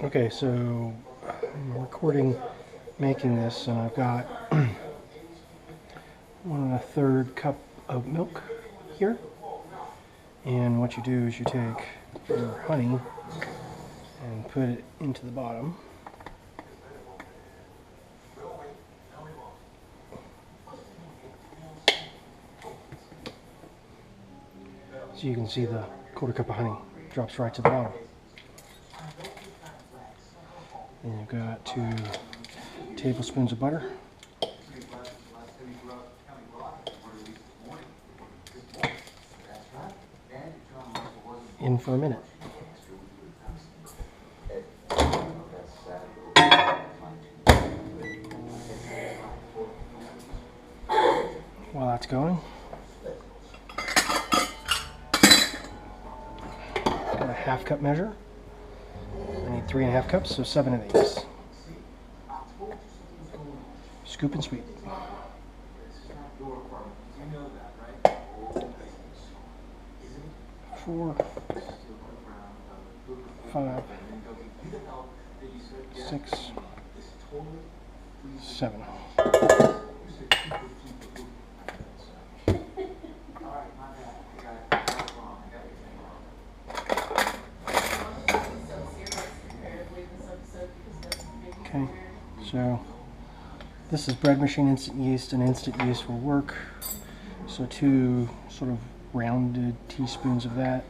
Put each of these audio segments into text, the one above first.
Okay, so I'm recording making this, and I've got 1 1/3 cup of milk here. And what you do is you take your honey and put it into the bottom. So you can see the 1/4 cup of honey drops right to the bottom. And you've got 2 tablespoons of butter. In for a minute. While that's going, got a 1/2 cup measure. I need 3 1/2 cups, so 7 of these. Scoop and sweep. 4, 5, 6, 7. Okay, so this is bread machine instant yeast, and instant yeast will work. So 2 sort of rounded teaspoons of that.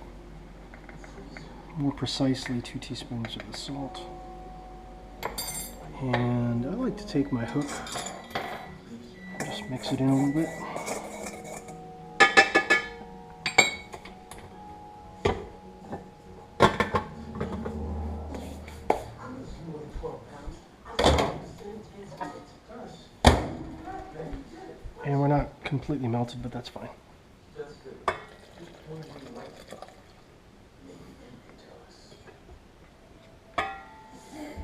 More precisely, 2 teaspoons of the salt. And I like to take my hook, just mix it in a little bit. And we're not completely melted, but that's fine.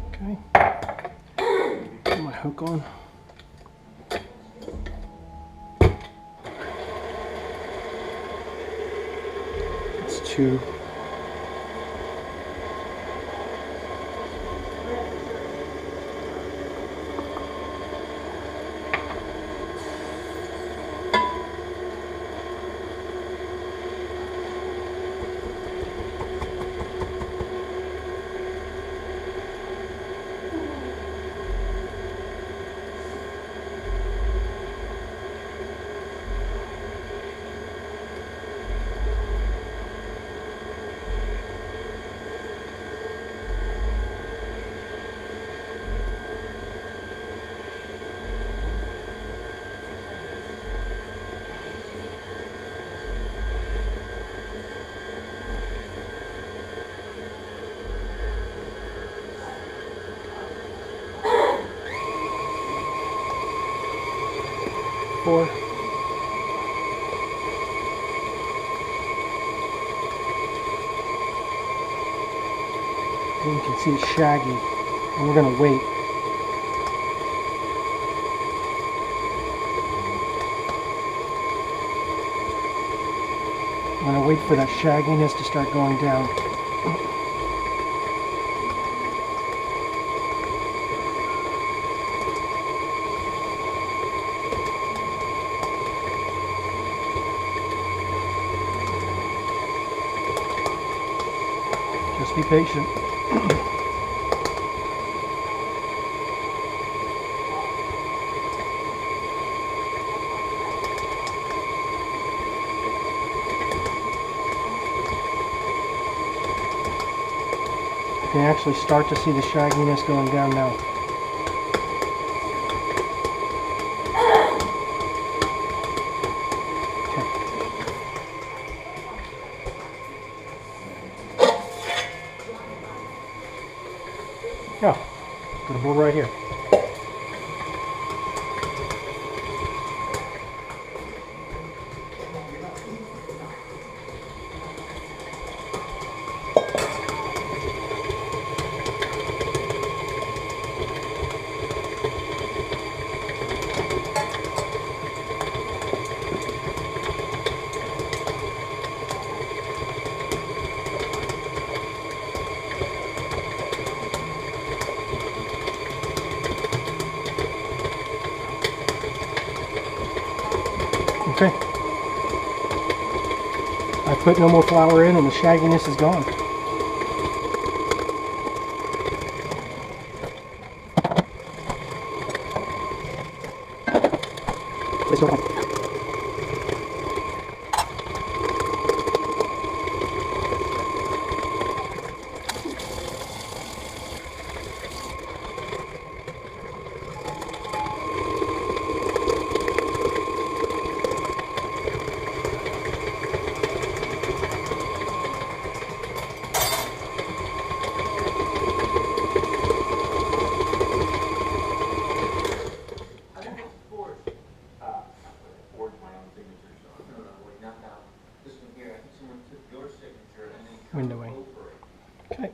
Okay, put my hook on. It's 2. And you can see it's shaggy, and we're going to wait. I'm going to wait for that shagginess to start going down. Just be patient. You can actually start to see the shagginess going down now. Yeah, got a bowl right here. Okay. I put no more flour in and the shagginess is gone. Let's go. Windowing. Okay.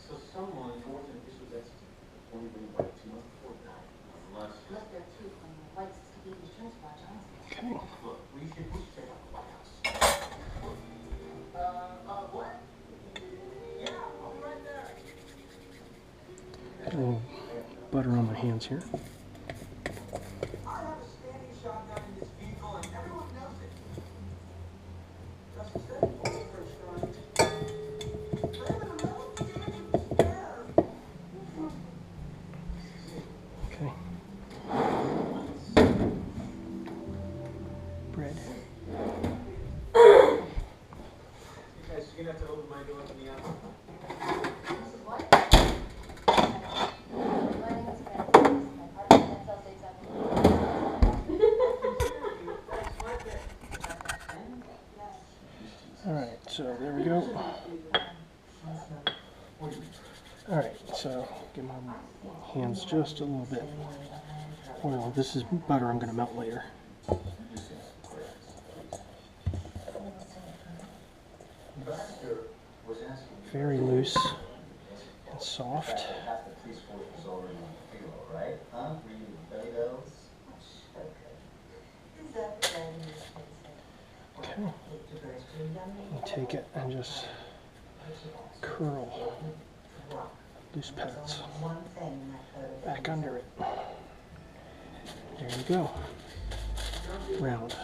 So someone fortunate this was that's only been like 2 months before that, unless there too likes to be insurance watch, honestly. Okay. Look, we should check out the White House. What? Yeah, I'll be right there. A little butter on my hands here. I have a standing shotgun in this vehicle and everyone knows it. Just said only for strong. Okay. Bread. You guys, you're gonna have to open my door for me out. This is what? Lighting is bad. My partner that sells dates out. Alright, so there we go. Alright, so get my hands just a little bit oil. This is butter I'm going to melt later. Very loose and soft. Okay. You take it and just curl loose pellets back under it. There you go. Round.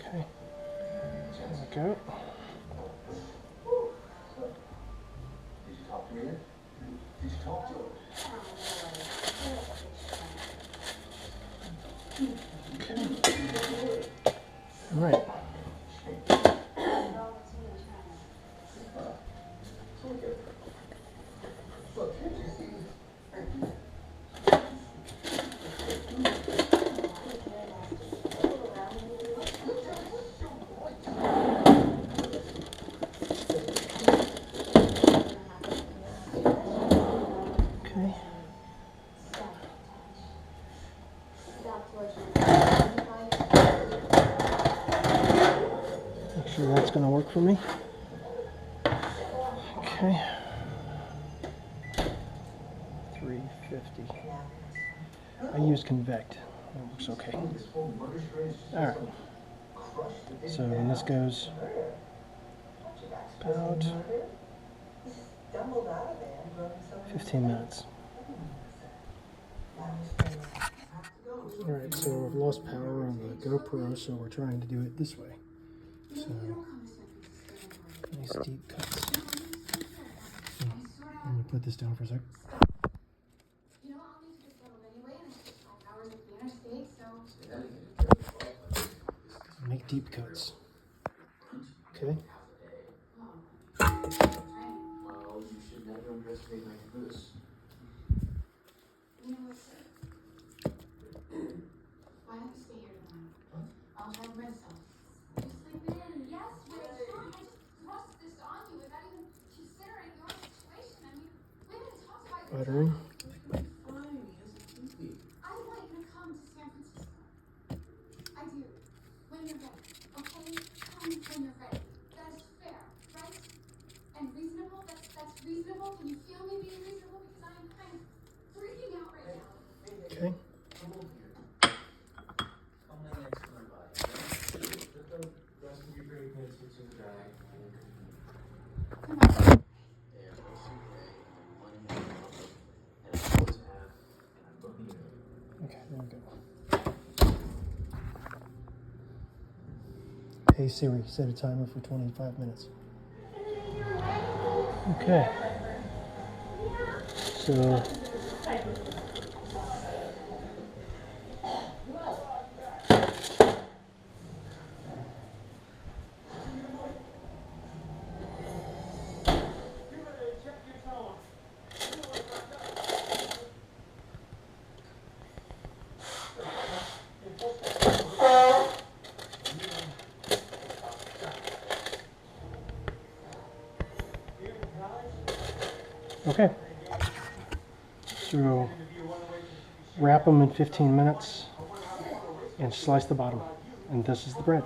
Okay. There we go. Did you talk to me yet? Did you talk to her? Okay. All right. Look, can't you see? Okay. Make sure that's going to work for me. Okay. 350. I use convect. That looks okay. Alright. So when this goes about 15 minutes. Alright, so I've lost power on the GoPro, so we're trying to do it this way. So, nice deep cuts. Let me put this down for a sec. You know, I'll need to just settle anyway, and it's 5 hours at the interstate, so. Make deep cuts. Okay? Well, you should never underestimate my caboose. You know what, sir? Why don't you stay here tonight? I'll drive myself. Just sleep in. Yes, Rachel. I just thrust this on you without even considering your situation. I mean, we haven't talked about your Buttering. job. I want you to come to San Francisco. I do. When you're ready. Okay? Come when you're ready. That is fair, right? And reasonable? That's reasonable? Can you feel me being reasonable? Because I am kind of freaking out right now. Okay. Come over here. Come lay next to my body. Let the rest of your great minutes into the bag. Come on. They are mostly gray, and one in one and I always have, and I love you. Okay, there we go. Hey Siri, set a timer for 25 minutes. Okay. So okay. So wrap them in 15 minutes and slice the bottom. And this is the bread.